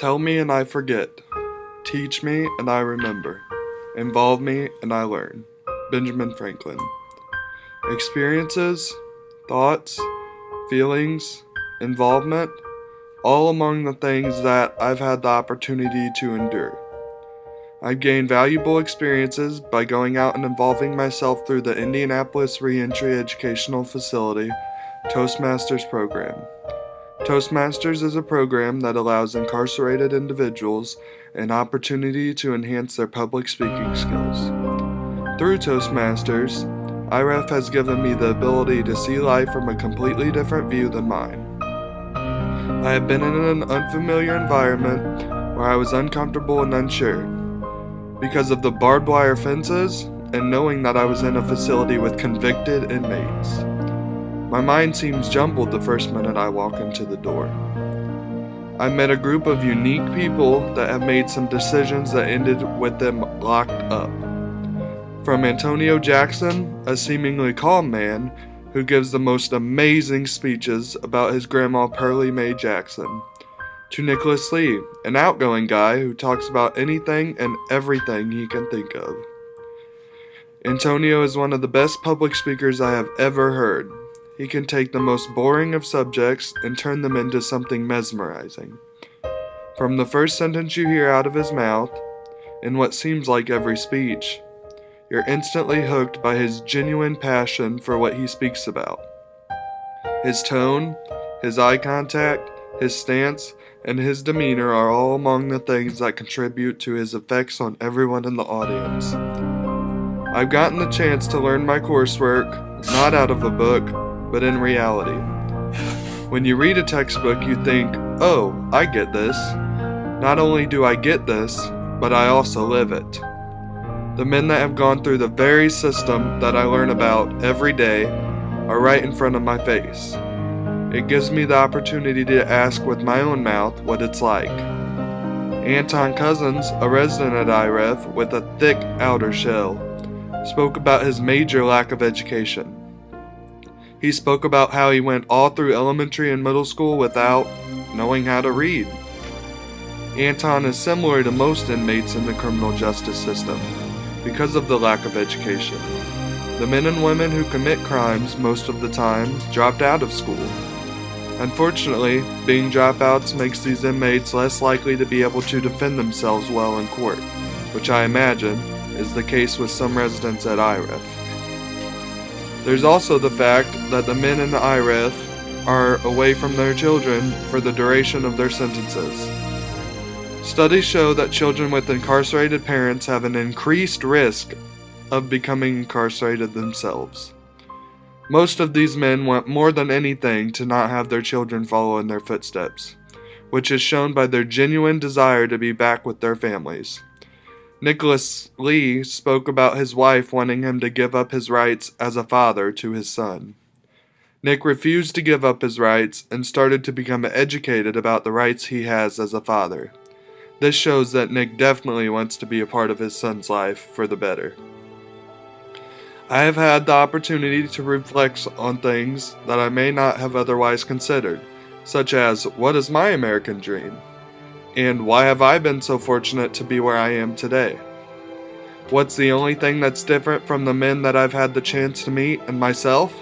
Tell me and I forget. Teach me and I remember. Involve me and I learn. Benjamin Franklin. Experiences, thoughts, feelings, involvement, all among the things that I've had the opportunity to endure. I've gained valuable experiences by going out and involving myself through the Indianapolis Reentry Educational Facility Toastmasters program. Toastmasters is a program that allows incarcerated individuals an opportunity to enhance their public speaking skills. Through Toastmasters, IREF has given me the ability to see life from a completely different view than mine. I have been in an unfamiliar environment where I was uncomfortable and unsure. Because of the barbed wire fences and knowing that I was in a facility with convicted inmates. My mind seems jumbled the first minute I walk into the door. I met a group of unique people that have made some decisions that ended with them locked up. From Antonio Jackson, a seemingly calm man who gives the most amazing speeches about his grandma Pearlie Mae Jackson, to Nicholas Lee, an outgoing guy who talks about anything and everything he can think of. Antonio is one of the best public speakers I have ever heard. He can take the most boring of subjects and turn them into something mesmerizing. From the first sentence you hear out of his mouth, in what seems like every speech, you're instantly hooked by his genuine passion for what he speaks about. His tone, his eye contact, his stance, and his demeanor are all among the things that contribute to his effects on everyone in the audience. I've gotten the chance to learn my coursework, not out of a book, but in reality. When you read a textbook, you think, oh, I get this. Not only do I get this, but I also live it. The men that have gone through the very system that I learn about every day are right in front of my face. It gives me the opportunity to ask with my own mouth what it's like. Anton Cousins, a resident at IREF with a thick outer shell, spoke about his major lack of education. He spoke about how he went all through elementary and middle school without knowing how to read. Anton is similar to most inmates in the criminal justice system because of the lack of education. The men and women who commit crimes most of the time dropped out of school. Unfortunately, being dropouts makes these inmates less likely to be able to defend themselves well in court, which I imagine is the case with some residents at IREF. There's also the fact that the men in the IREF are away from their children for the duration of their sentences. Studies show that children with incarcerated parents have an increased risk of becoming incarcerated themselves. Most of these men want more than anything to not have their children follow in their footsteps, which is shown by their genuine desire to be back with their families. Nicholas Lee spoke about his wife wanting him to give up his rights as a father to his son. Nick refused to give up his rights and started to become educated about the rights he has as a father. This shows that Nick definitely wants to be a part of his son's life for the better. I have had the opportunity to reflect on things that I may not have otherwise considered, such as, what is my American dream? And why have I been so fortunate to be where I am today? What's the only thing that's different from the men that I've had the chance to meet and myself?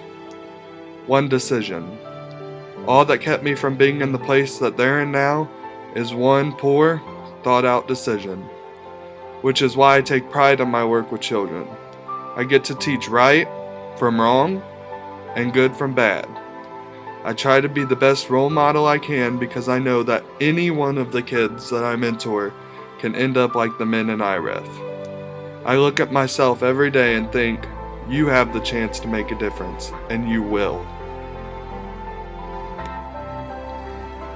One decision. All that kept me from being in the place that they're in now is one poor, thought-out decision, which is why I take pride in my work with children. I get to teach right from wrong and good from bad. I try to be the best role model I can because I know that any one of the kids that I mentor can end up like the men in IREF. I look at myself every day and think, you have the chance to make a difference, and you will.